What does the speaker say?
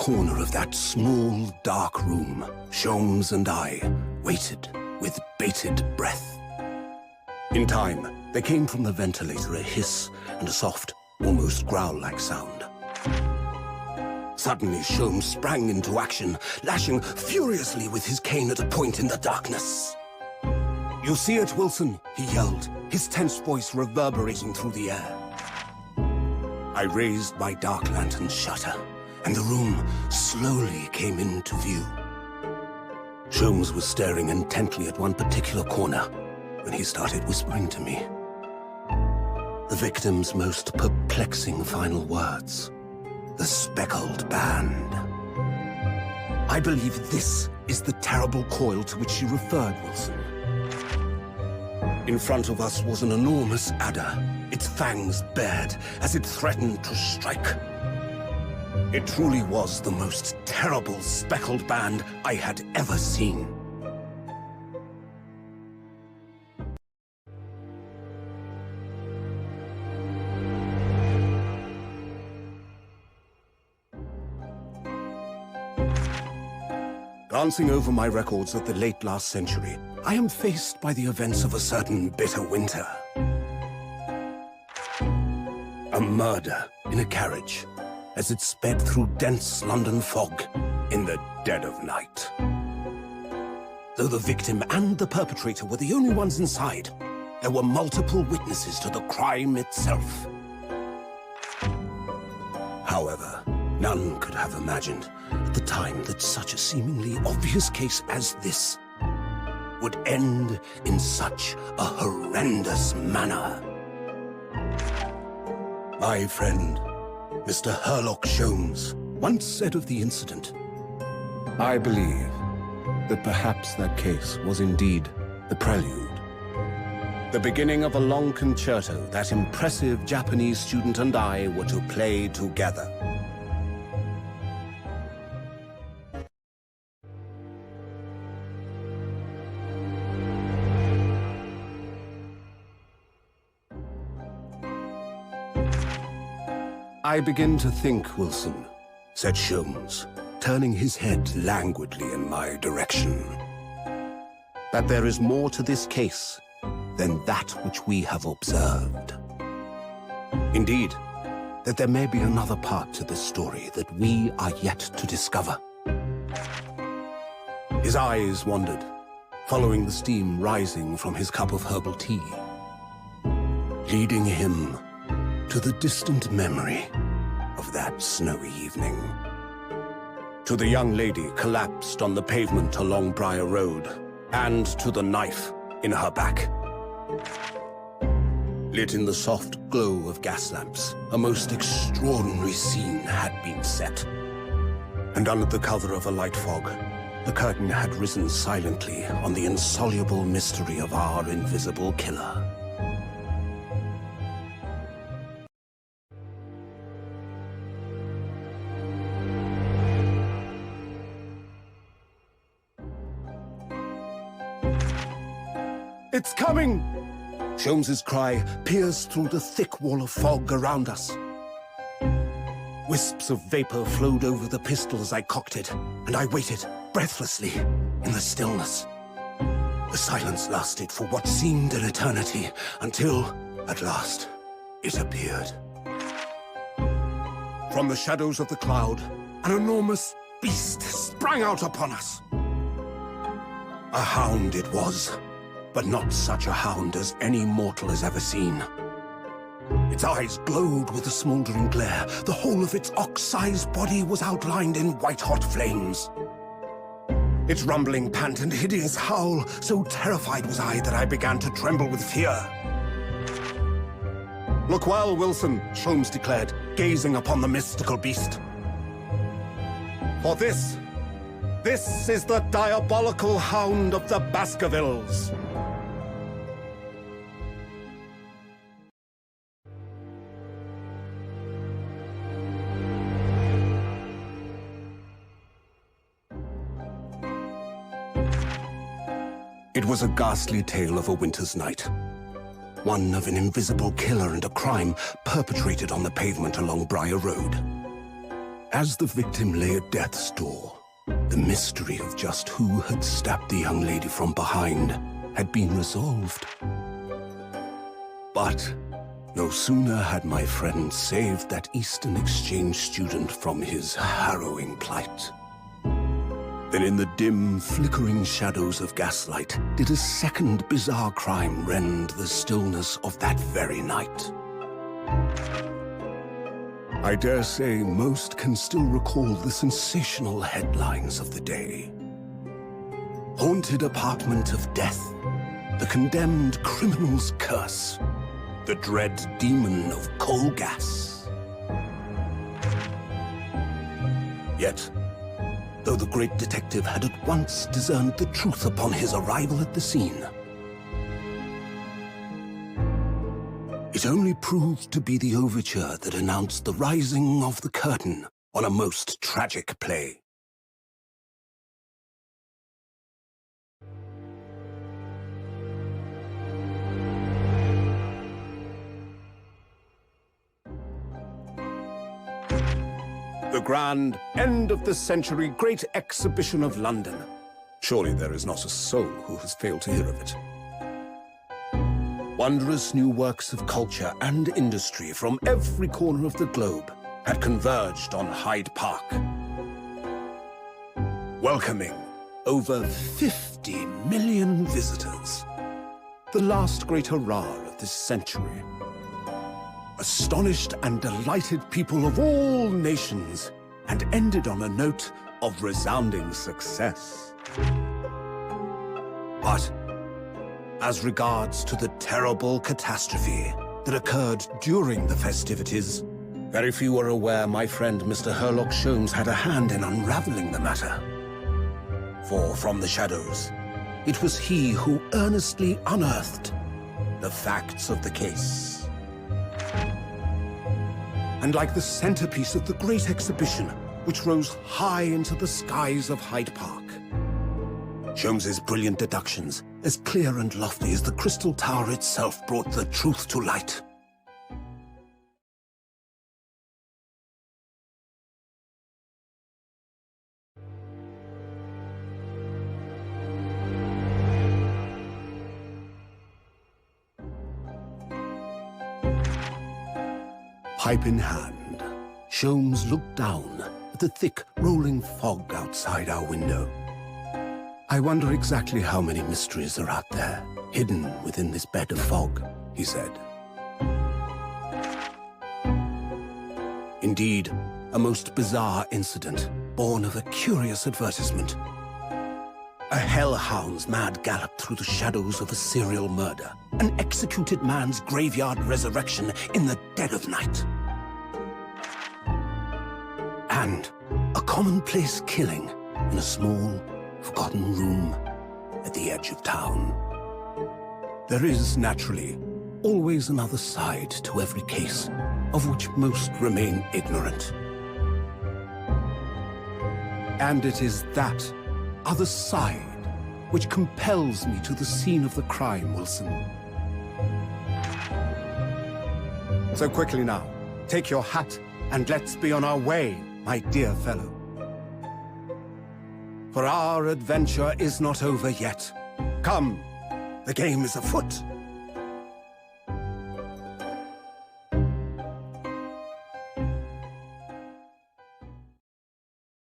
corner of that small, dark room, Sholmes and I waited with bated breath. In time, there came from the ventilator a hiss and a soft, almost growl-like sound. Suddenly, Sholmes sprang into action, lashing furiously with his cane at a point in the darkness. "You see it, Wilson?" he yelled, his tense voice reverberating through the air. I raised my dark lantern's shutter, and the room slowly came into view. Sholmes was staring intently at one particular corner when he started whispering to me. The victim's most perplexing final words. The speckled band. I believe this is the terrible coil to which she referred, Wilson. In front of us was an enormous adder, its fangs bared as it threatened to strike. It truly was the most terrible speckled band I had ever seen. Glancing over my records of the late last century, I am faced by the events of a certain bitter winter. A murder in a carriage as it sped through dense London fog in the dead of night. Though the victim and the perpetrator were the only ones inside, there were multiple witnesses to the crime itself. However, none could have imagined at the time that such a seemingly obvious case as this would end in such a horrendous manner. My friend, Mr. Herlock Sholmes, once said of the incident, "I believe that perhaps that case was indeed the prelude. The beginning of a long concerto that impressive Japanese student and I were to play together." "I begin to think, Wilson," said Sholmes, turning his head languidly in my direction, "that there is more to this case than that which we have observed. Indeed, that there may be another part to this story that we are yet to discover." His eyes wandered, following the steam rising from his cup of herbal tea, leading him to the distant memory of that snowy evening. To the young lady collapsed on the pavement along Briar Road, and to the knife in her back. Lit in the soft glow of gas lamps, a most extraordinary scene had been set. And under the cover of a light fog, the curtain had risen silently on the insoluble mystery of our invisible killer. "It's coming!" Sholmes's cry pierced through the thick wall of fog around us. Wisps of vapor flowed over the pistol as I cocked it, and I waited, breathlessly, in the stillness. The silence lasted for what seemed an eternity, until, at last, it appeared. From the shadows of the cloud, an enormous beast sprang out upon us. A hound it was, but not such a hound as any mortal has ever seen. Its eyes glowed with a smoldering glare. The whole of its ox-sized body was outlined in white-hot flames. Its rumbling pant and hideous howl, so terrified was I that I began to tremble with fear. "Look well, Wilson," Sholmes declared, gazing upon the mystical beast. "For this is the diabolical hound of the Baskervilles." It was a ghastly tale of a winter's night. One of an invisible killer and a crime perpetrated on the pavement along Briar Road. As the victim lay at death's door, the mystery of just who had stabbed the young lady from behind had been resolved. But no sooner had my friend saved that Eastern exchange student from his harrowing plight than in the dim, flickering shadows of gaslight did a second bizarre crime rend the stillness of that very night. I dare say most can still recall the sensational headlines of the day. Haunted apartment of death, the condemned criminal's curse, the dread demon of coal gas. Yet, though the great detective had at once discerned the truth upon his arrival at the scene, it only proved to be the overture that announced the rising of the curtain on a most tragic play. The grand end-of-the-century Great Exhibition of London. Surely there is not a soul who has failed to hear of it. Wondrous new works of culture and industry from every corner of the globe had converged on Hyde Park, welcoming over 50 million visitors. The last great hurrah of this century. Astonished and delighted people of all nations, and ended on a note of resounding success. But as regards to the terrible catastrophe that occurred during the festivities, very few are aware my friend Mr. Herlock Sholmes had a hand in unraveling the matter. For from the shadows, it was he who earnestly unearthed the facts of the case. And like the centerpiece of the Great Exhibition, which rose high into the skies of Hyde Park, Sholmes's brilliant deductions, as clear and lofty as the Crystal Tower itself, brought the truth to light. Pipe in hand, Sholmes looked down at the thick, rolling fog outside our window. I wonder exactly how many mysteries are out there, hidden within this bed of fog, he said. Indeed, a most bizarre incident, born of a curious advertisement. A hellhound's mad gallop through the shadows of a serial murder. An executed man's graveyard resurrection in the dead of night. And a commonplace killing in a small, forgotten room at the edge of town. There is, naturally, always another side to every case, of which most remain ignorant. And it is that other side which compels me to the scene of the crime, Wilson. So quickly now, take your hat and let's be on our way, my dear fellow. For our adventure is not over yet. Come, the game is afoot.